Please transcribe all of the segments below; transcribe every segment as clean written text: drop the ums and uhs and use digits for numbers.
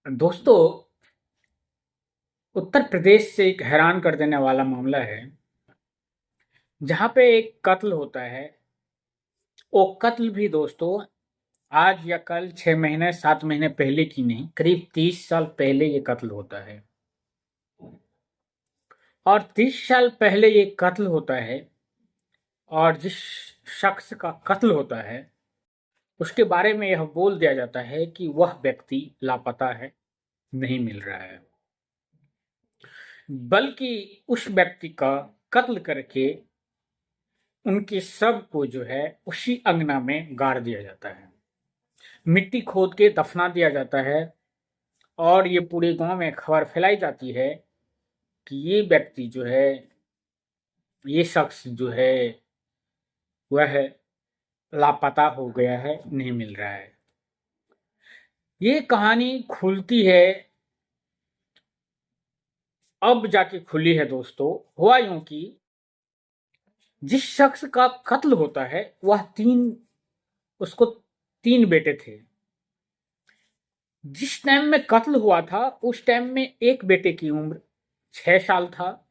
दोस्तों, उत्तर प्रदेश से एक हैरान कर देने वाला मामला है, जहाँ पे एक कत्ल होता है। वो कत्ल भी दोस्तों आज या कल 6 महीने 7 महीने पहले की नहीं, करीब 30 साल पहले ये कत्ल होता है। और 30 साल पहले ये कत्ल होता है और जिस शख्स का कत्ल होता है उसके बारे में यह बोल दिया जाता है कि वह व्यक्ति लापता है, नहीं मिल रहा है। बल्कि उस व्यक्ति का कत्ल करके उनके शव को जो है उसी अंगना में गाड़ दिया जाता है, मिट्टी खोद के दफना दिया जाता है। और ये पूरे गांव में खबर फैलाई जाती है कि ये व्यक्ति जो है, ये शख्स जो है वह लापता हो गया है, नहीं मिल रहा है। ये कहानी खुलती है, अब जाके खुली है दोस्तों। हुआ यूं कि जिस शख्स का कत्ल होता है उसको 3 बेटे थे। जिस टाइम में कत्ल हुआ था उस टाइम में एक बेटे की उम्र 6 साल था,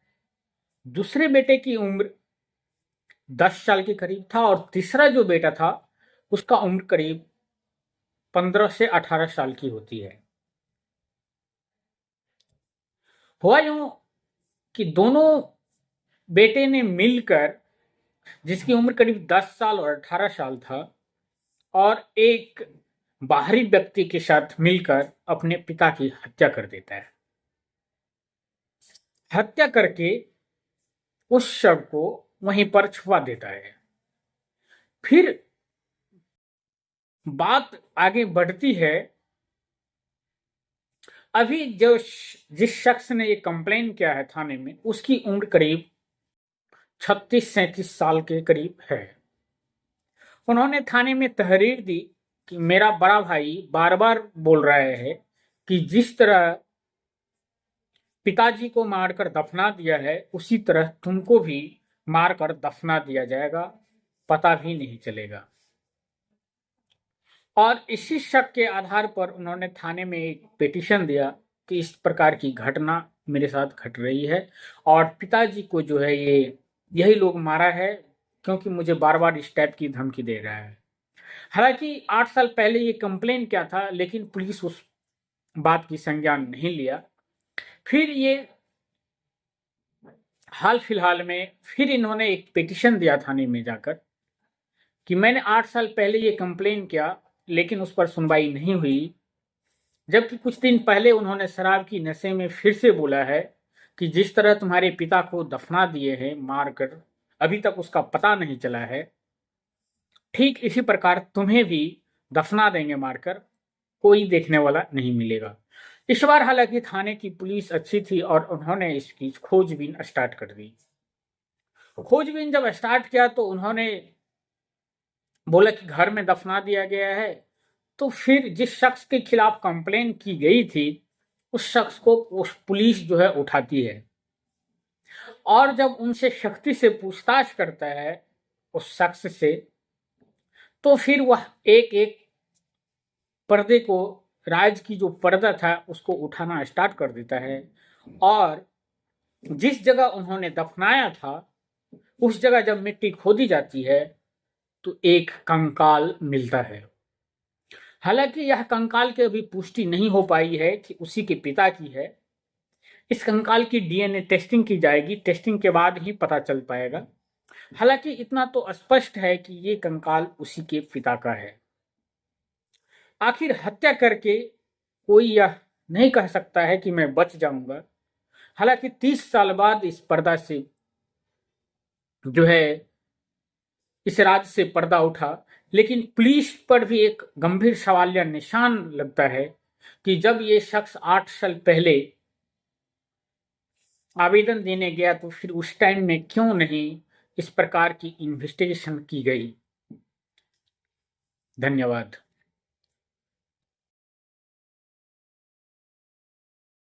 दूसरे बेटे की उम्र 10 साल के करीब था और तीसरा जो बेटा था उसका उम्र करीब 15 से 18 साल की होती है। हुआ यूं कि दोनों बेटे ने मिलकर, जिसकी उम्र करीब 10 साल और 18 साल था, और एक बाहरी व्यक्ति के साथ मिलकर अपने पिता की हत्या कर देता है। हत्या करके उस शव को वहीं पर छुपा देता है। फिर बात आगे बढ़ती है। अभी जो जिस शख्स ने ये कंप्लेन किया है थाने में, उसकी उम्र करीब 36-37 साल के करीब है। उन्होंने थाने में तहरीर दी कि मेरा बड़ा भाई बार बार बोल रहा है कि जिस तरह पिताजी को मारकर दफना दिया है उसी तरह तुमको भी मारकर दफना दिया जाएगा, पता भी नहीं चलेगा। और इसी शक के आधार पर उन्होंने थाने में एक पिटीशन दिया कि इस प्रकार की घटना मेरे साथ घट रही है और पिताजी को जो है यही लोग मारा है, क्योंकि मुझे बार बार इस टाइप की धमकी दे रहा है। हालांकि 8 साल पहले ये कंप्लेन किया था, लेकिन पुलिस उस बात की संज्ञान नहीं लिया। फिर ये हाल फिलहाल में फिर इन्होंने एक पिटीशन दिया थाने में जाकर कि मैंने 8 साल पहले ये कंप्लेन किया, लेकिन उस पर सुनवाई नहीं हुई। जबकि कुछ दिन पहले उन्होंने शराब की नशे में फिर से बोला है कि जिस तरह तुम्हारे पिता को दफना दिए हैं मारकर, अभी तक उसका पता नहीं चला है, ठीक इसी प्रकार तुम्हें भी दफना देंगे मारकर, कोई देखने वाला नहीं मिलेगा। इस बार हालांकि थाने की पुलिस अच्छी थी और उन्होंने इसकी खोजबीन स्टार्ट कर दी। खोजबीन जब स्टार्ट किया तो उन्होंने बोला कि घर में दफना दिया गया है। तो फिर जिस शख्स के खिलाफ कंप्लेन की गई थी उस शख्स को उस पुलिस जो है उठाती है और जब उनसे सख्ती से पूछताछ करता है उस शख्स से, तो फिर वह एक एक पर्दे को, राज की जो पर्दा था उसको उठाना स्टार्ट कर देता है। और जिस जगह उन्होंने दफनाया था उस जगह जब मिट्टी खोदी जाती है तो एक कंकाल मिलता है। हालांकि यह कंकाल की अभी पुष्टि नहीं हो पाई है कि उसी के पिता की है। इस कंकाल की डीएनए टेस्टिंग की जाएगी, टेस्टिंग के बाद ही पता चल पाएगा। हालांकि इतना तो स्पष्ट है कि ये कंकाल उसी के पिता का है। आखिर हत्या करके कोई यह नहीं कह सकता है कि मैं बच जाऊंगा। हालांकि 30 साल बाद इस पर्दा से जो है, इस राज से पर्दा उठा, लेकिन पुलिस पर भी एक गंभीर सवाल या निशान लगता है कि जब ये शख्स 8 साल पहले आवेदन देने गया तो फिर उस टाइम में क्यों नहीं इस प्रकार की इन्वेस्टिगेशन की गई। धन्यवाद।